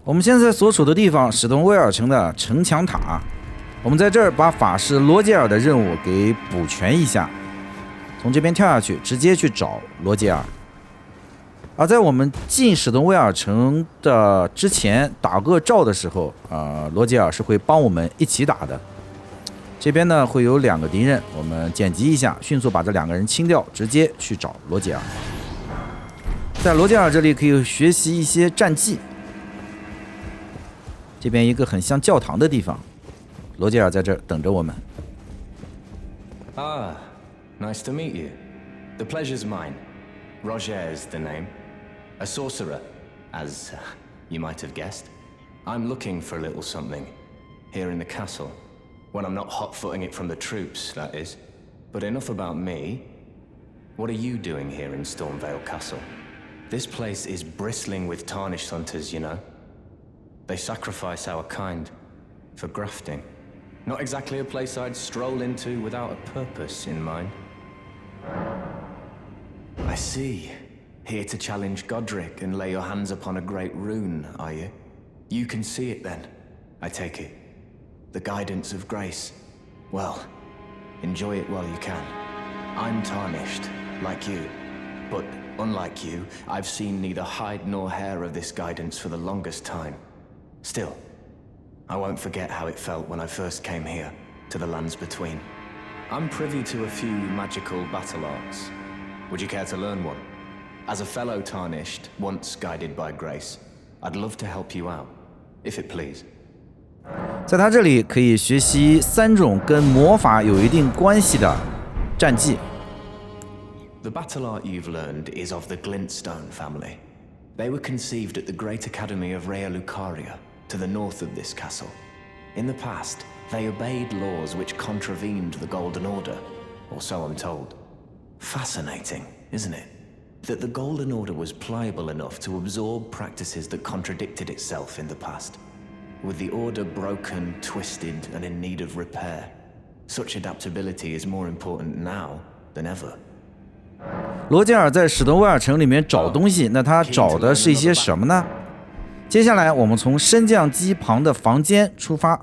我们现在所处的地方，史东威尔城的城墙塔。我们在这儿把法师罗杰尔的任务给补全一下，从这边跳下去，直接去找罗杰尔。而在我们进史东威尔城的之前打个照的时候，罗杰尔是会帮我们一起打的。这边呢会有2个敌人，我们剪辑一下，迅速把这2个人清掉，直接去找罗杰尔。在罗杰尔这里可以学习一些战技。这边一个很像教堂的地方，罗杰尔在这儿等着我们。Ah, nice to meet you. The pleasure's mine. Roger's the name. A sorcerer, as you might have guessed. I'm looking for a little something here in the castle. When I'm not hot-footing it from the troops, that is. But enough about me. What are you doing here in Stormvale Castle? This place is bristling with tarnished hunters, you know. They sacrifice our kind for grafting. Not exactly a place I'd stroll into without a purpose in mind. I see. Here to challenge Godric and lay your hands upon a great rune, are you? You can see it then, I take it. The guidance of grace. Well, enjoy it while you can. I'm tarnished, like you. But unlike you, I've seen neither hide nor hair of this guidance for the longest time. Still, I won't forget how it felt when I first came here, to the lands between. I'm privy to a few magical battle arts. Would you care to learn one? As a fellow tarnished, once guided by grace, I'd love to help you out, if it please. 在他这里可以学习3种跟魔法有一定关系的战技。The battle art you've learned is of the Glintstone family. They were conceived at the Great Academy of Rea Lucaria, to the north of this castle. In the past, they obeyed laws which contravened the Golden Order, or so I'm told. Fascinating, isn't it? That the Golden Order was pliable enough to absorb practices that contradicted itself in the past. With the Order broken, twisted, and in need of repair, such adaptability is more important now than ever. 罗杰尔在史东威尔城里面找东西，那他找的是一些什么呢？接下来我们从升降机旁的房间出发，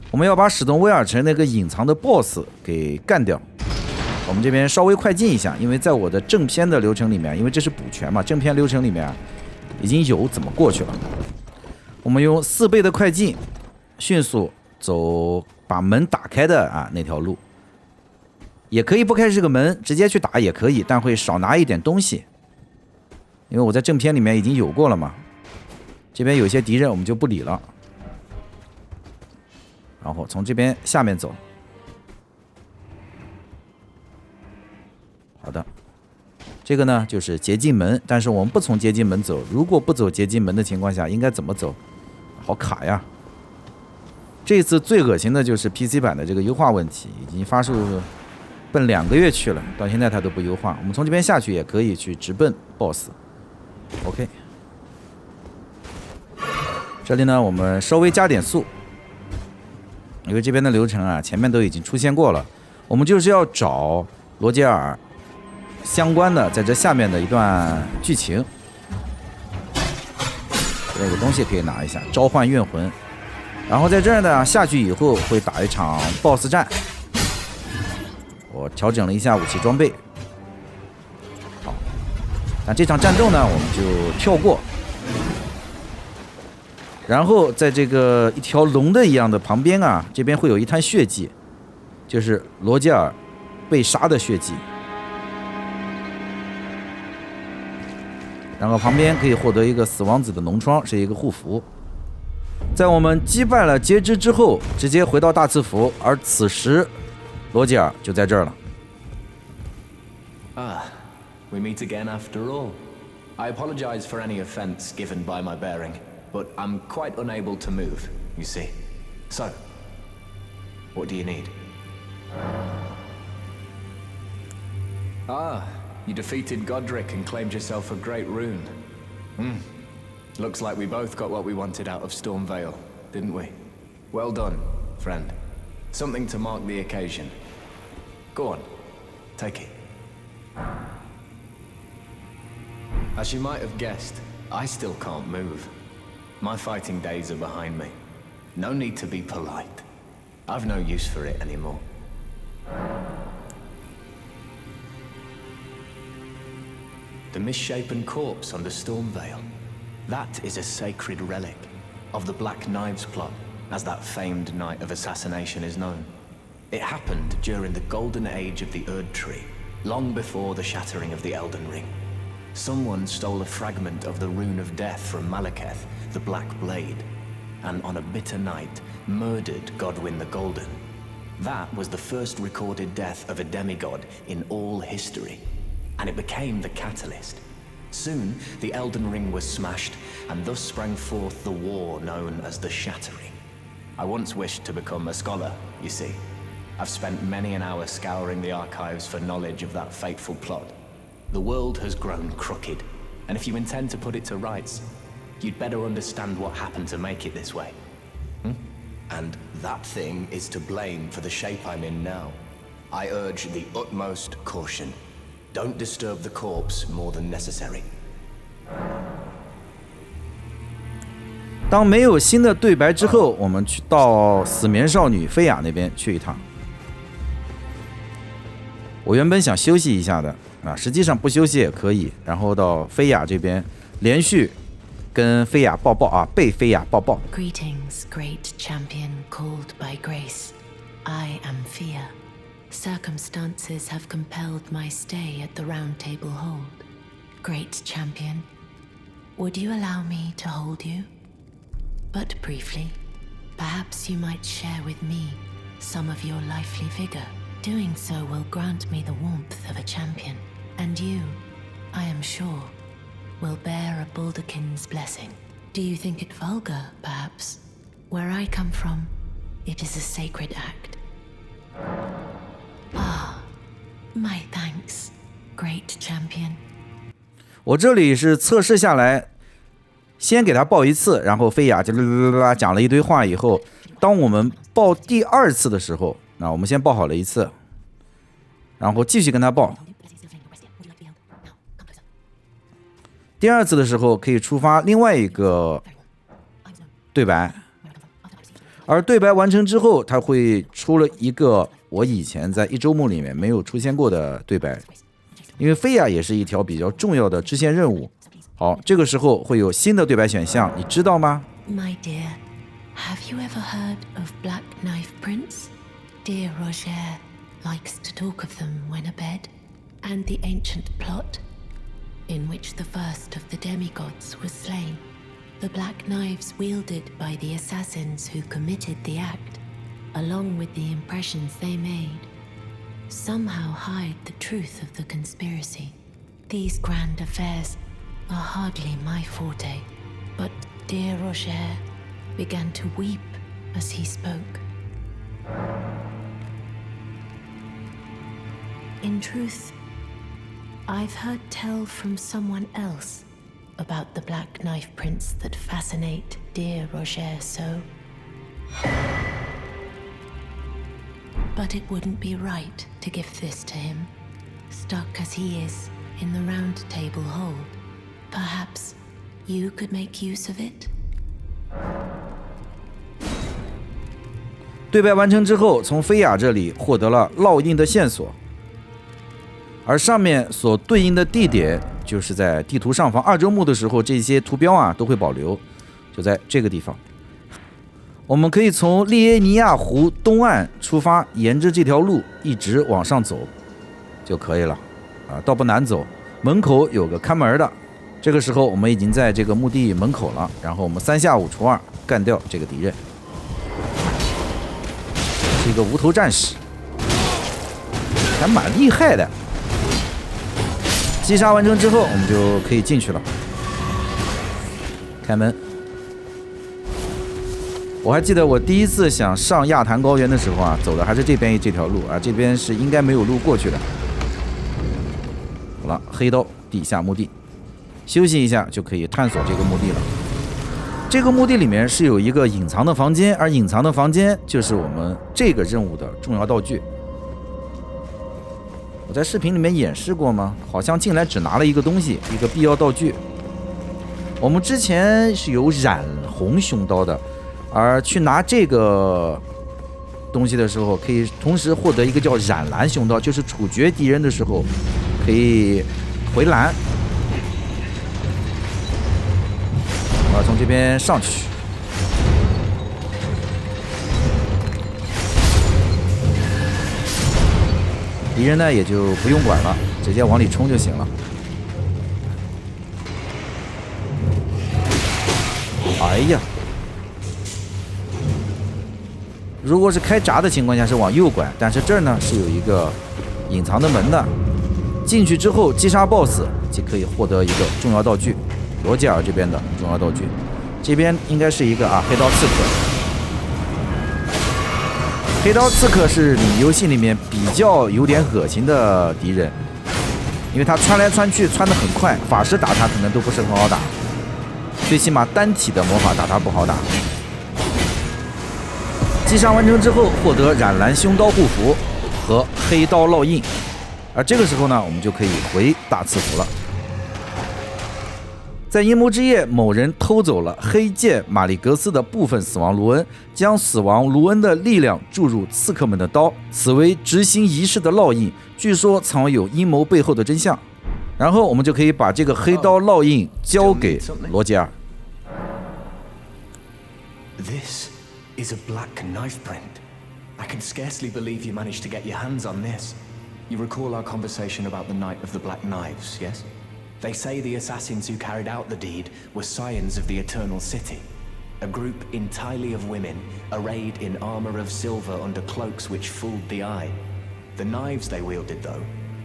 我们要把史东威尔城那个隐藏的 BOSS 给干掉。我们这边稍微快进一下，因为在我的正片的流程里面，因为这是补全嘛，正片流程里面已经有怎么过去了。我们用4倍的快进，迅速走把门打开的那条路。也可以不开这个门，直接去打也可以，但会少拿一点东西，因为我在正片里面已经有过了嘛。这边有一些敌人，我们就不理了。然后从这边下面走。好的，这个呢就是捷径门，但是我们不从捷径门走。如果不走捷径门的情况下，应该怎么走？好卡呀！这次最恶心的就是 PC 版的这个优化问题，已经发售奔2个月去了，到现在它都不优化。我们从这边下去也可以去直奔 BOSS。OK， 这里呢我们稍微加点速，因为这边的流程前面都已经出现过了。我们就是要找罗杰尔相关的在这下面的一段剧情。这有个东西可以拿一下，召唤怨魂。然后在这儿呢下去以后会打一场 BOSS 战。我调整了一下武器装备，好，那这场战斗呢，我们就跳过，然后在这个一条龙的一样的旁边这边会有一滩血迹，就是罗杰尔被杀的血迹，然后旁边可以获得一个死亡子的脓疮，是一个护符。在我们击败了截肢之后，直接回到大赐福，而此时罗杰尔就在这儿了。We meet again after all. I apologize for any offense given by my bearing, but I'm quite unable to move, you see. So, what do you need? You defeated Godric and claimed yourself a great rune. Looks like we both got what we wanted out of Stormvale, didn't we? Well done, friend. Something to mark the occasion. Go on, take it. As you might have guessed, I still can't move. My fighting days are behind me. No need to be polite. I've no use for it anymore. The misshapen corpse on the Stormveil. That is a sacred relic of the Black Knives plot, as that famed night of assassination is known. It happened during the golden age of the Erd Tree, long before the shattering of the Elden Ring. Someone stole a fragment of the Rune of Death from Malekith, the Black Blade, and on a bitter night, murdered Godwyn the Golden. That was the first recorded death of a demigod in all history, and it became the catalyst. Soon, the Elden Ring was smashed, and thus sprang forth the war known as the Shattering. I once wished to become a scholar, you see. I've spent many an hour scouring the archives for knowledge of that fateful plot. The world has grown crooked, and if you intend to put it to rights, you'd better understand what happened to make it this way. And that thing is to blame for the shape I'm in now. I urge the utmost caution. Don't disturb the corpse more than necessary. 当没有新的对白之后，我们去到死眠少女菲亚那边去一趟。我原本想休息一下的啊，实际上不休息也可以。然后到菲亚这边，连续跟菲亚抱抱啊，被菲亚抱抱。Greetings, great champion called by grace. I am Fia. Circumstances have compelled my stay at the Round Table Hold. Great champion, would you allow me to hold you? But briefly, perhaps you might share with me some of your lively vigor. Doing so will grant me the warmth of a champion, and you, I am sure, will bear a Baldakin's blessing. Do you think it vulgar, perhaps? Where I come from, it is a sacred act. Ah, my thanks, great champion. 我这里是测试下来，先给他报一次，然后菲亚就讲了一堆话以后，当我们报第二次的时候，那我们先报好了一次，然后继续跟他报。第二次的时候可以触发另外一个对白，而对白完成之后，它会出了一个我以前在一周目里面没有出现过的对白，因为菲亚也是一条比较重要的支线任务。好，这个时候会有新的对白选项，你知道吗 My dear, have you ever heard of Black Knife Prince? Dear Roger likes to talk of them when abed, and the ancient plot in which the first of the demigods was slain. The black knives wielded by the assassins who committed the act, along with the impressions they made, somehow hide the truth of the conspiracy. These grand affairs are hardly my forte, but dear Roger began to weep as he spoke. In truth, I've heard tell from someone else about the Black Knife Prince that fascinate dear Roger so. But it wouldn't be right to give this to him, stuck as he is in the Round Table Hold. Perhaps you could make use of it? 对白完成之后，从菲亚这里获得了烙印的线索，而上面所对应的地点就是在地图上方。二周目的时候，这些图标啊都会保留，就在这个地方。我们可以从利耶尼亚湖东岸出发，沿着这条路一直往上走就可以了啊，倒不难走。门口有个看门的，这个时候我们已经在这个墓地门口了，然后我们3下5除2干掉这个敌人。是一个无头战士，还蛮厉害的。击杀完成之后，我们就可以进去了。开门。我还记得我第一次想上亚坛高原的时候啊，走的还是这边这条路啊，这边是应该没有路过去的。好了，黑刀地下墓地，休息一下就可以探索这个墓地了。这个墓地里面是有一个隐藏的房间，而隐藏的房间就是我们这个任务的重要道具。我在视频里面演示过吗？好像进来只拿了一个东西，一个必要道具。我们之前是有染红凶刀的，而去拿这个东西的时候，可以同时获得一个叫染蓝凶刀，就是处决敌人的时候可以回蓝。我要从这边上去。敌人呢也就不用管了，直接往里冲就行了。哎呀，如果是开闸的情况下是往右拐，但是这儿呢是有一个隐藏的门的，进去之后击杀 BOSS 即可以获得一个重要道具，罗杰尔这边的重要道具。这边应该是一个黑刀刺客。黑刀刺客是你游戏里面比较有点恶心的敌人，因为他穿来穿去穿得很快，法师打他可能都不是很好打，最起码单体的魔法打他不好打。击杀完成之后，获得染蓝凶刀护符和黑刀烙印，而这个时候呢，我们就可以回大赐福了。在阴谋之夜，某人偷走了黑剑玛丽格斯的部分死亡卢恩，将死亡卢恩的力量注入刺客们的刀，此为执行仪式的烙印，据说藏有阴谋背后的真相。然后我们就可以把这个黑刀烙印交给罗杰尔。This is a black knife print. I can scarcely believe you managed to get your hands on this. You recall our conversation about the Night of the Black Knives, yes? They say the assassins who carried out the deed were scions of the Eternal City, a group entirely of women arrayed in armor of silver under cloaks which fooled the eye. The knives they wielded, though,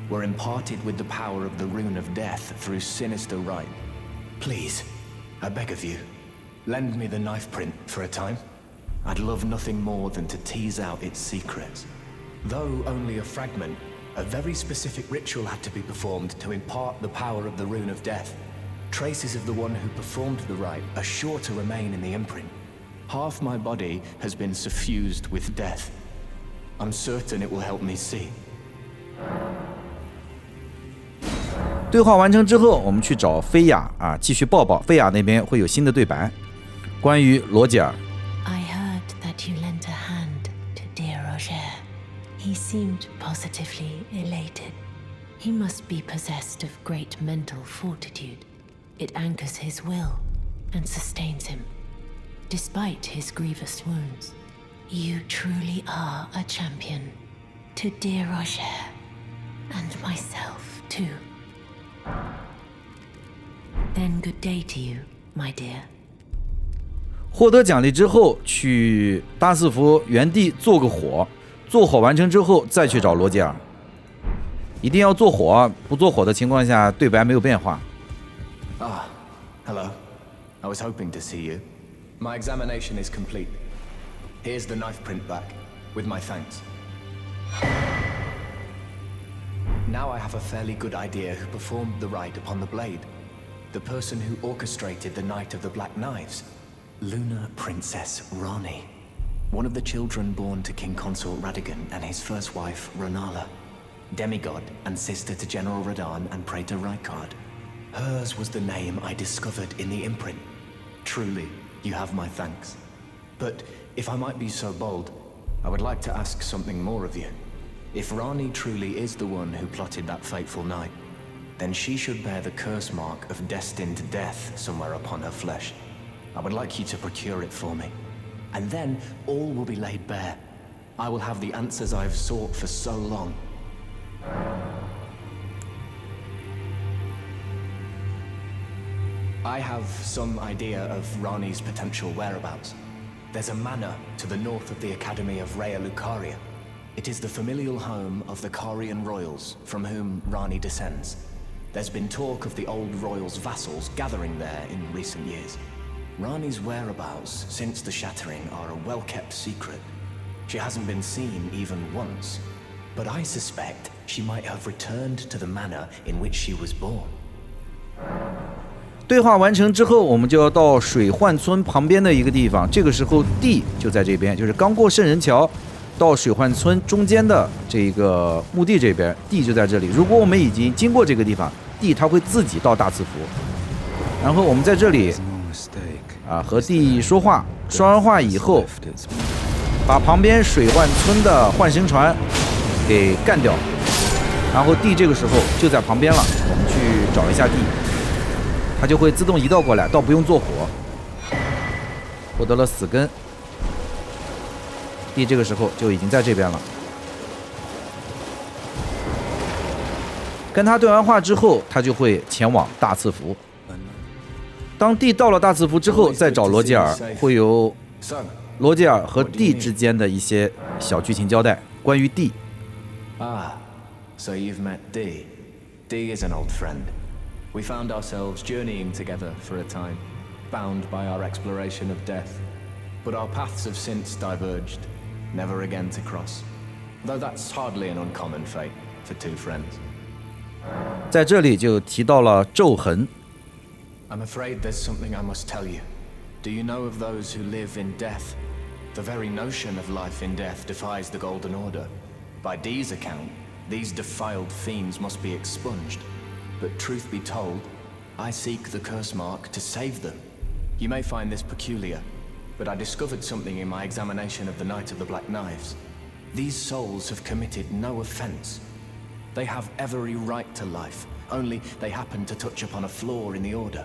were imparted with the power of the Rune of Death through sinister rite. Please, I beg of you, lend me the knife print for a time. I'd love nothing more than to tease out its secrets. Though only a fragment, a very specific ritual had to be performed to impart the power of the Rune of Death. Traces of the one who performed the rite are sure to remain in the imprint. Half my body has been suffused with death. I'm certain it will help me see. 对话完成之后，我们去找菲亚继续抱抱。菲亚那边会有新的对白，关于罗杰尔。I heard that you lent a hand to dear Roger. He seemed positively elated. He must be possessed of great mental fortitude. It anchors his will and sustains him, despite his grievous wounds. You truly are a champion. To dear Roger, and myself too. Then good day to you, my dear. 获得奖励之后，去大赐福原地做个火。做火完成之后再去找罗杰尔，一定要做火，不做火的情况下对白没有变化。Hello. I was hoping to see you. My examination is complete. Here's the knife print back, with my thanks. Now I have a fairly good idea who performed the rite upon the blade. The person who orchestrated the Night of the Black Knives. Lunar Princess Rani.One of the children born to King Consort Radigan and his first wife, Renala. Demigod and sister to General Radahn and Praetor Rykard. Hers was the name I discovered in the imprint. Truly, you have my thanks. But if I might be so bold, I would like to ask something more of you. If Rani truly is the one who plotted that fateful night, then she should bear the curse mark of destined death somewhere upon her flesh. I would like you to procure it for me.And then all will be laid bare. I will have the answers I have sought for so long. I have some idea of Rani's potential whereabouts. There's a manor to the north of the Academy of Rea Lucaria. It is the familial home of the Carian royals, from whom Rani descends. There's been talk of the old royals' vassals gathering there in recent years.Rani's whereabouts since the shattering are a well-kept secret. She hasn't been seen even once, but I suspect she might have returned to the manor in which she was born. 对话完成之后，我们就要到水幻村旁边的一个地方。这个时候地就在这边，就是刚过圣人桥到水幻村中间的这个墓地这边，地就在这里。如果我们已经经过这个地方，地它会自己到大赐福。然后我们在这里和地说话，说完话以后，把旁边水患村的幻神船给干掉，然后地这个时候就在旁边了，我们去找一下地，它就会自动移到过来，倒不用做火。获得了死根，地这个时候就已经在这边了。跟他对完话之后，他就会前往大赐福。当地到了大赐福之后，再找罗杰尔，会有罗杰尔和地之间的一些小剧情交代，关于地。So you've met Dee. Dee is an old friend. We found ourselves journeying together for a time, bound by our exploration of death. But our paths have since diverged, never again to cross. Though that's hardly an uncommon fate for two friends. 在这里就提到了咒痕。I'm afraid there's something I must tell you. Do you know of those who live in death? The very notion of life in death defies the Golden Order. By Dee's account, these defiled fiends must be expunged. But truth be told, I seek the curse mark to save them. You may find this peculiar, but I discovered something in my examination of the Night of the Black Knives. These souls have committed no offense. They have every right to life, only they happen to touch upon a flaw in the Order.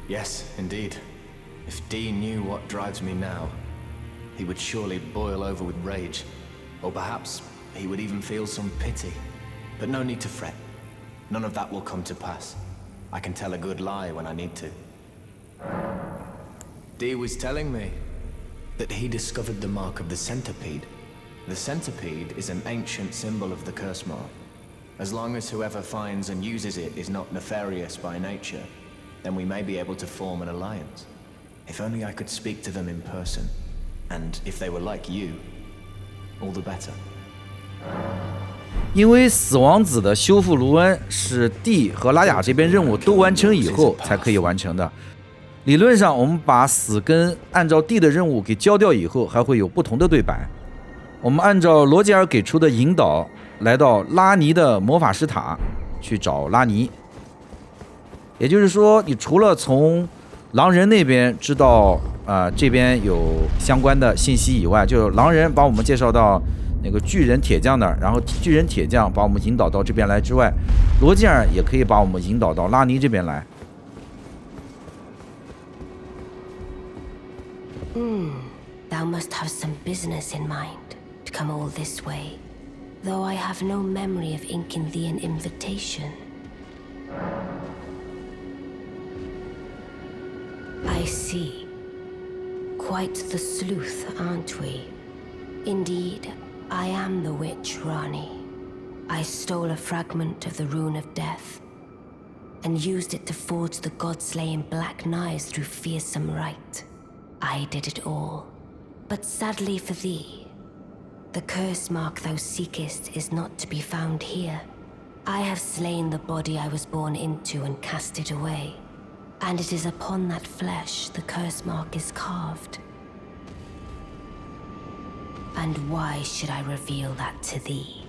Yes, indeed. If Dee knew what drives me now, he would surely boil over with rage. Or perhaps he would even feel some pity. But no need to fret. None of that will come to pass. I can tell a good lie when I need to. Dee was telling me that he discovered the mark of the centipede. The centipede is an ancient symbol of the curse mark. As long as whoever finds and uses it is not nefarious by nature, then we may be able to form an alliance. If only I could speak to them in person. And if they were like you, all the better. 因为死亡子的修复卢恩是地和拉雅这边任务都完成以后才可以完成的。理论上，我们把死根按照地的任务给交掉以后，还会有不同的对白。我们按照罗杰尔给出的引导，来到拉尼的魔法师塔去找拉尼。也就是说，你除了从狼人那边知道这边有相关的信息以外，就狼人把我们介绍到那个巨人铁匠那儿，然后巨人铁匠把我们引导到这边来之外，罗杰尔也可以把我们引导到拉尼这边来。Thou must have some business in mind to come all this way, though I have no memory of inking thee an invitation. I see. Quite the sleuth, aren't we? Indeed, I am the witch Rani. I stole a fragment of the Rune of Death and used it to forge the god-slaying black knives through fearsome rite. I did it all. But sadly for thee, the curse mark thou seekest is not to be found here. I have slain the body I was born into and cast it away. And it is upon that flesh the curse mark is carved. And why should I reveal that to thee?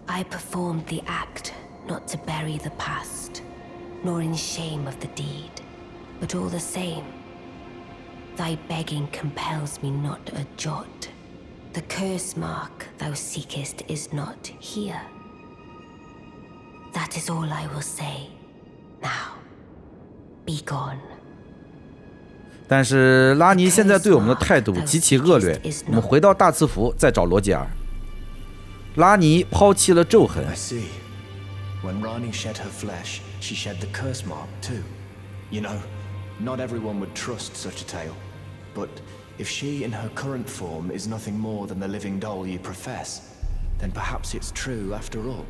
I performed the act not to bury the past, nor in shame of the deed, but all the same, thy begging compels me not a jot. The curse mark thou seekest is not here. That is all I will say. Now, be gone. 但是拉尼现在对我们的态度极其恶劣。我们回到大赐福，再找罗杰尔。拉尼抛弃了咒痕。I see. When Rani shed her flesh, she shed the curse mark too. You know, not everyone would trust such a tale. But if she in her current form is nothing more than the living doll you profess, then perhaps it's true after all.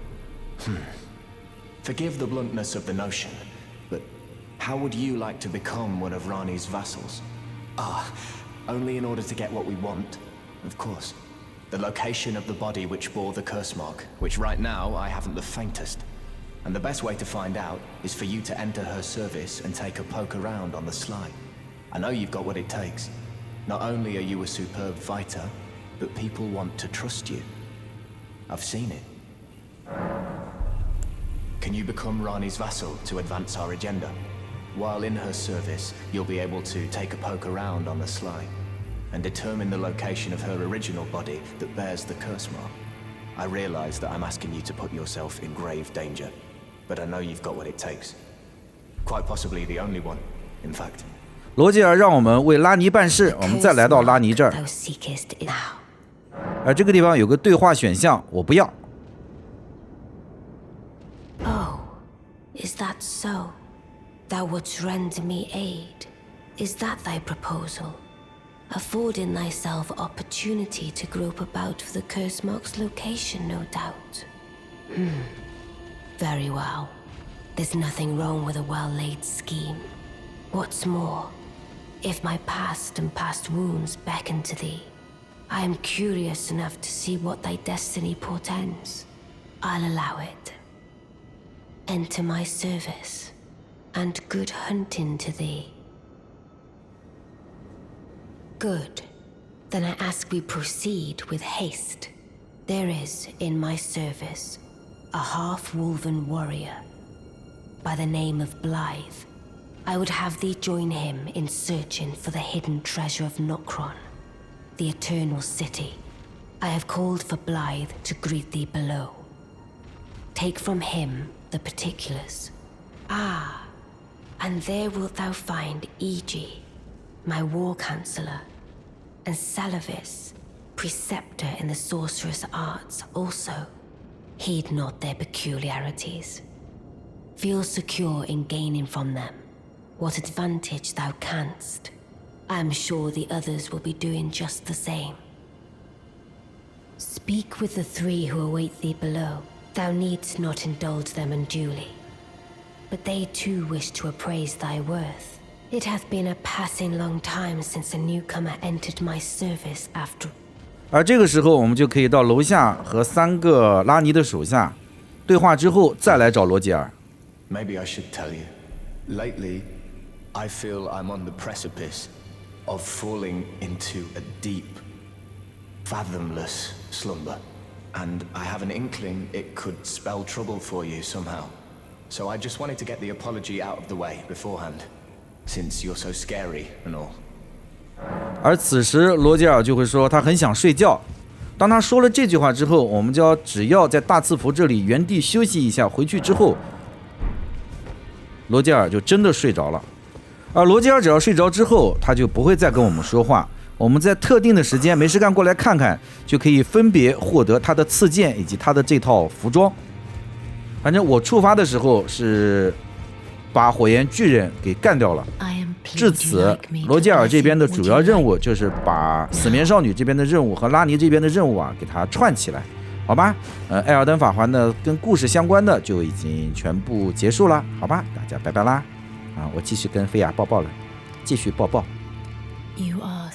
Forgive the bluntness of the notion, but how would you like to become one of Rani's vassals? Only in order to get what we want, of course. The location of the body which bore the curse mark, which right now I haven't the faintest. And the best way to find out is for you to enter her service and take a poke around on the sly. I know you've got what it takes. Not only are you a superb fighter, but people want to trust you. I've seen it. Can you become Rani's vassal to advance our agenda? While in her service, you'll be able to take a poke around on the sly and determine the location of her original body that bears the curse mark. I realize that I'm asking you to put yourself in grave danger, but I know you've got what it takes. Quite possibly the only one, in fact. 罗杰尔让我们为拉尼办事，我们再来到拉尼这儿，而这个地方有个对话选项，我不要。Oh, is that so? Thou wouldst render me aid. Is that thy proposal? Affording thyself opportunity to grope about for the curse mark's location, no doubt. Very well. There's nothing wrong with a well-laid scheme. What's more, if my past and past wounds beckon to thee, I am curious enough to see what thy destiny portends. I'll allow it. Enter my service, and good hunting to thee. Good. Then I ask we proceed with haste. There is, in my service, a half-wolven warrior by the name of Blythe. I would have thee join him in searching for the hidden treasure of Nokron, the Eternal City. I have called for Blythe to greet thee below. Take from him the particulars. Ah, and there wilt thou find Iji, my war counselor, and Salavis, preceptor in the sorcerous arts also. Heed not their peculiarities. Feel secure in gaining from them what advantage thou canst. I am sure the others will be doing just the same. Speak with the three who await thee below. Thou needst not indulge them unduly, but they too wish to appraise thy worth. It hath been a passing long time since a newcomer entered my service after. 而这个时候，我们就可以到楼下和3个拉尼的手下对话之后，再来找罗杰尔。Maybe I should tell you. Lately, I feel I'm on the precipice of falling into a deep, fathomless slumber, and I have an inkling it could spell trouble for you somehow. So I just wanted to get the apology out of the way beforehand, since you're so scary and all. 而此时，罗杰尔就会说他很想睡觉。当他说了这句话之后，我们只要在大字符这里原地休息一下，回去之后，罗杰尔就真的睡着了。而罗杰尔只要睡着之后，他就不会再跟我们说话。我们在特定的时间没事干过来看看，就可以分别获得他的刺剑以及他的这套服装。反正我触发的时候是把火焰巨人给干掉了。至此，罗杰尔这边的主要任务就是把死眠少女这边的任务和拉尼这边的任务啊给它串起来，好吧？艾尔登法环呢跟故事相关的就已经全部结束了，好吧？大家拜拜啦！我继续跟菲亚抱抱了，继续抱抱。You are